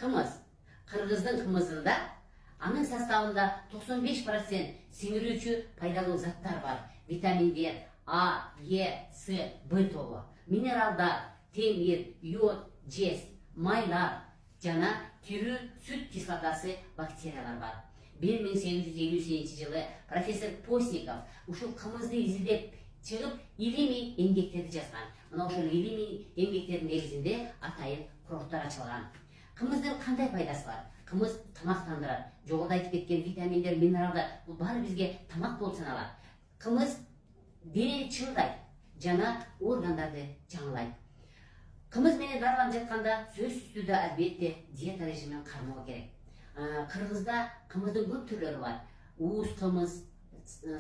Kımız. Kırgızdın kımızında anın sostavında 95% sinirүүчү пайдалуу заттар бар. Витаминдер А, Е, С, В тобу. Минералдар, темир, йод, жез, майлар жана тирүү сүт кислотасы бактериялар бар. 1858 жылы профессор Постников ушул кымызды изилдеп чыгып илимий эмгектерди жазган. Мына ошол илимий эмгектердин негизинде атайын курорттор ачылган. Кымыздын кандай пайдасы бар? Кымыз тамактандырат. Жогоруда айтып кеткен витаминдер, минералдар бул баары бизге тамак болуп саналат. Кымыз денени чыңдайт жана органдарды жаңылайт. Кымыз менен дарыланып жатканда сөзсүз түрдө албетте диета режимин кармоо керек. Кыргызда кымыздын көп түрлөрү бар. Уус кымыз,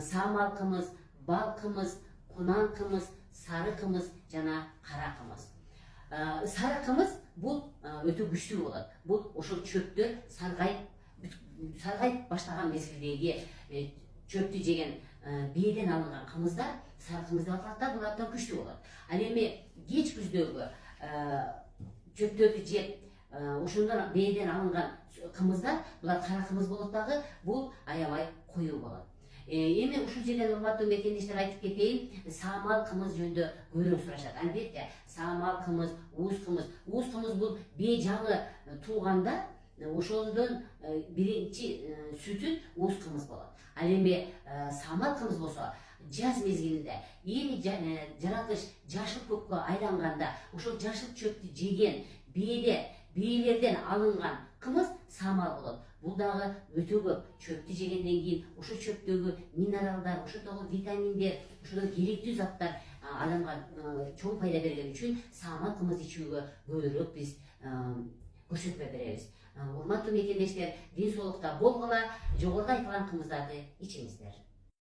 самал кымыз, бал кымыз, кунан кымыз, сары кымыз жана кара кымыз. Сары кымыз бул өтө күчтүү болот. Бул ошол чөптөр саргайып баштаган мезгилдеги чөптү жеген бээден алынган кымыздар сары кымыз деп аталат да, бул абдан күчтүү болот. Ал эми кеч күздөгү чөптөрдү жеп ошондон бээден алынган кымыздар, булар кара кымыз болот дагы, бул аябай коюу болот. Эми ушул жерден урматтуу мекендештер айтып кетейин, самал кымыз жөнүндө көбүрөөк сурашат. Албетте, самал кымыз, уус кымыз. Уус кымыз бул бээ жагы тууганда ошондон биринчи сүтүн уус кымыз болот. Ал эми самал кымыз болсо жаз мезгилинде эми жаратылыш жашыл көккө айланганда ошол жашыл чөптү жеген бээлерден алынган кымыз самал болот. Бул дагы өтө көп чөптү жегенден кийин ошол чөптөгү минералдар, ошондогу витаминдер, ошондогу керектүү заттар адамга чоң пайда берген үчүн самал кымыз ичүүгө көбүрөөк биз көрсөтмө беребиз. Урматтуу мекендештер, ден соолукта болгула, жогоруда айтылган кымыздарды ичиңиздер.